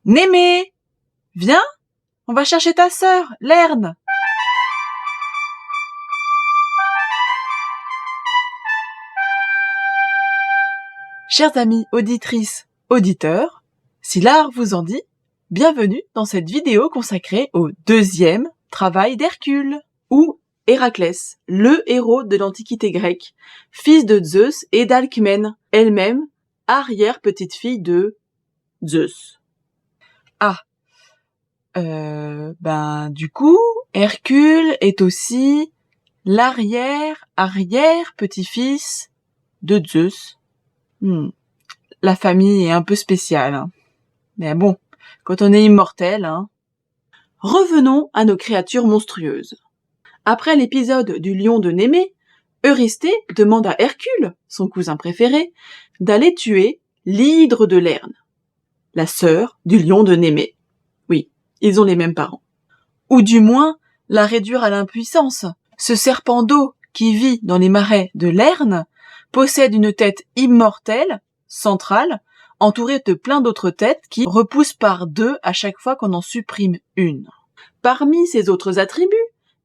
Némée, viens, on va chercher ta sœur, Lerne. Chers amis auditrices, auditeurs, si l'art vous en dit, bienvenue dans cette vidéo consacrée au deuxième travail d'Hercule, ou Héraclès, le héros de l'Antiquité grecque, fils de Zeus et d'Alcmène, elle-même arrière-petite-fille de Zeus. Du coup, Hercule est aussi l'arrière-petit-fils de Zeus. La famille est un peu spéciale, hein. Mais bon, quand on est immortel, hein. Revenons à nos créatures monstrueuses. Après l'épisode du lion de Némée, Eurysthée demande à Hercule, son cousin préféré, d'aller tuer l'hydre de Lerne, la sœur du lion de Némée. Oui, ils ont les mêmes parents. Ou du moins, la réduire à l'impuissance. Ce serpent d'eau qui vit dans les marais de Lerne possède une tête immortelle, centrale, entourée de plein d'autres têtes qui repoussent par deux à chaque fois qu'on en supprime une. Parmi ses autres attributs,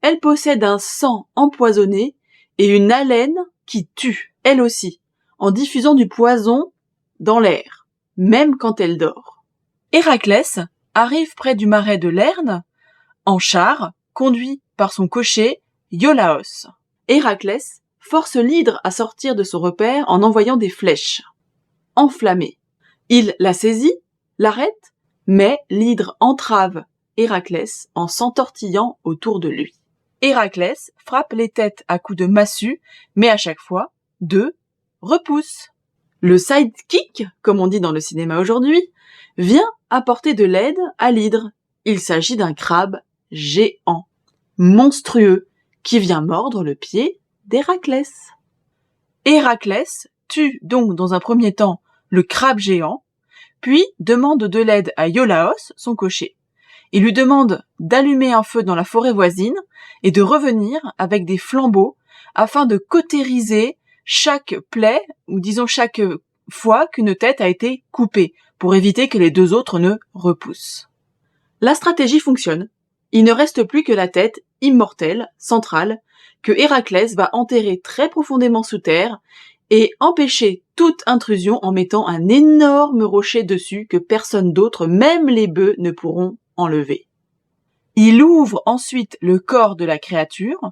elle possède un sang empoisonné et une haleine qui tue, elle aussi, en diffusant du poison dans l'air, même quand elle dort. Héraclès arrive près du marais de Lerne, en char, conduit par son cocher, Iolaos. Héraclès force l'hydre à sortir de son repère en envoyant des flèches. Enflammée. Il la saisit, l'arrête, mais l'hydre entrave Héraclès en s'entortillant autour de lui. Héraclès frappe les têtes à coups de massue, mais à chaque fois, deux repoussent. Le sidekick, comme on dit dans le cinéma aujourd'hui, vient apporter de l'aide à l'hydre. Il s'agit d'un crabe géant, monstrueux, qui vient mordre le pied d'Héraclès. Héraclès tue donc dans un premier temps le crabe géant, puis demande de l'aide à Iolaos, son cocher. Il lui demande d'allumer un feu dans la forêt voisine et de revenir avec des flambeaux afin de cautériser chaque plaie, ou disons chaque fois qu'une tête a été coupée, pour éviter que les deux autres ne repoussent. La stratégie fonctionne. Il ne reste plus que la tête immortelle, centrale, que Héraclès va enterrer très profondément sous terre et empêcher toute intrusion en mettant un énorme rocher dessus que personne d'autre, même les bœufs, ne pourront enlever. Il ouvre ensuite le corps de la créature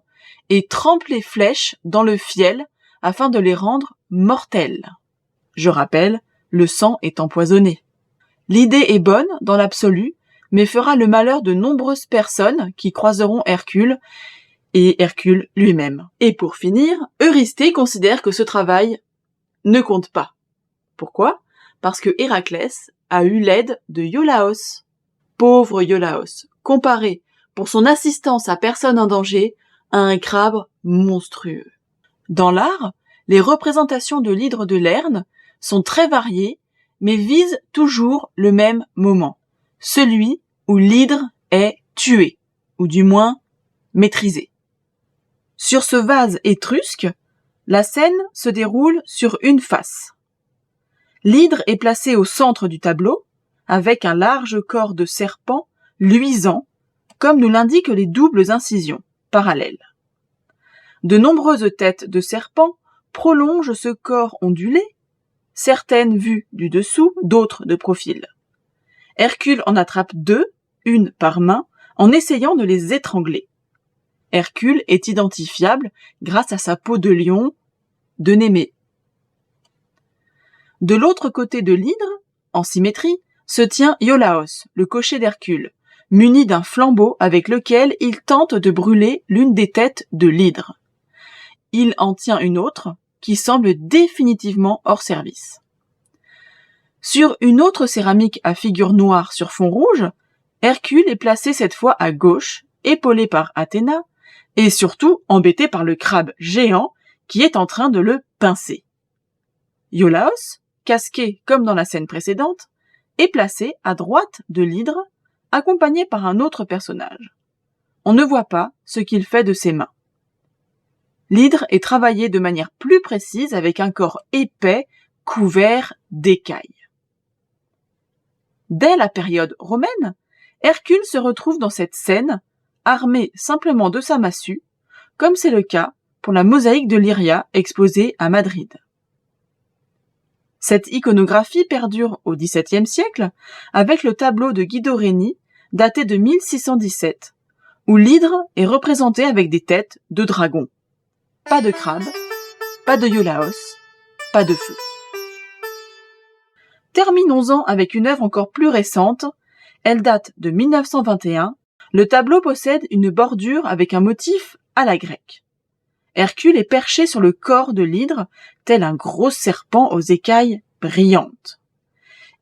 et trempe les flèches dans le fiel afin de les rendre mortelles. Je rappelle, le sang est empoisonné. L'idée est bonne dans l'absolu, mais fera le malheur de nombreuses personnes qui croiseront Hercule et Hercule lui-même. Et pour finir, Eurysthée considère que ce travail ne compte pas. Pourquoi ? Parce que Héraclès a eu l'aide de Iolaos. Pauvre Iolaos, comparé pour son assistance à personne en danger à un crabe monstrueux. Dans l'art, les représentations de l'hydre de Lerne sont très variées, mais visent toujours le même moment, celui où l'hydre est tué, ou du moins maîtrisé. Sur ce vase étrusque, la scène se déroule sur une face. L'hydre est placé au centre du tableau, avec un large corps de serpent luisant, comme nous l'indiquent les doubles incisions parallèles. De nombreuses têtes de serpents prolongent ce corps ondulé, certaines vues du dessous, d'autres de profil. Hercule en attrape deux, une par main, en essayant de les étrangler. Hercule est identifiable grâce à sa peau de lion de Némée. De l'autre côté de l'hydre, en symétrie, se tient Iolaos, le cocher d'Hercule, muni d'un flambeau avec lequel il tente de brûler l'une des têtes de l'hydre. Il en tient une autre, qui semble définitivement hors service. Sur une autre céramique à figure noire sur fond rouge, Hercule est placé cette fois à gauche, épaulé par Athéna, et surtout embêté par le crabe géant qui est en train de le pincer. Iolaos, casqué comme dans la scène précédente, est placé à droite de l'hydre, accompagné par un autre personnage. On ne voit pas ce qu'il fait de ses mains. L'hydre est travaillé de manière plus précise avec un corps épais couvert d'écailles. Dès la période romaine, Hercule se retrouve dans cette scène, armé simplement de sa massue, comme c'est le cas pour la mosaïque de Lyria exposée à Madrid. Cette iconographie perdure au XVIIe siècle avec le tableau de Guido Reni daté de 1617, où l'hydre est représenté avec des têtes de dragons. Pas de crabe, pas de Iolaos, pas de feu. Terminons-en avec une œuvre encore plus récente. Elle date de 1921. Le tableau possède une bordure avec un motif à la grecque. Hercule est perché sur le corps de l'hydre, tel un gros serpent aux écailles brillantes.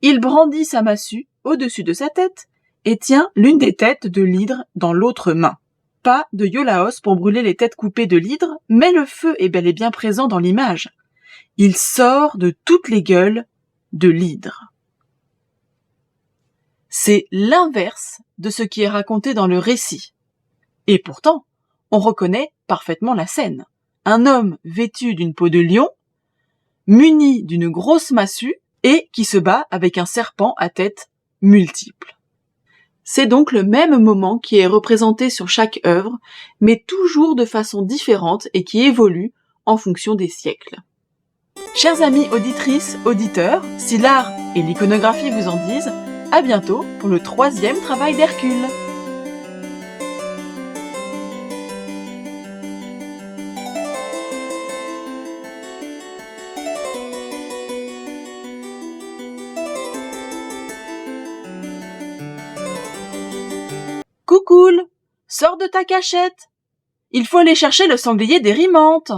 Il brandit sa massue au-dessus de sa tête et tient l'une des têtes de l'hydre dans l'autre main. Pas de Iolaos pour brûler les têtes coupées de l'hydre, mais le feu est bel et bien présent dans l'image. Il sort de toutes les gueules de l'hydre. C'est l'inverse de ce qui est raconté dans le récit. Et pourtant, on reconnaît parfaitement la scène. Un homme vêtu d'une peau de lion, muni d'une grosse massue et qui se bat avec un serpent à tête multiple. C'est donc le même moment qui est représenté sur chaque œuvre, mais toujours de façon différente et qui évolue en fonction des siècles. Chers amis auditrices, auditeurs, si l'art et l'iconographie vous en disent, à bientôt pour le 3e travail d'Hercule. Coucoule, sors de ta cachette. Il faut aller chercher le sanglier d'Érimante.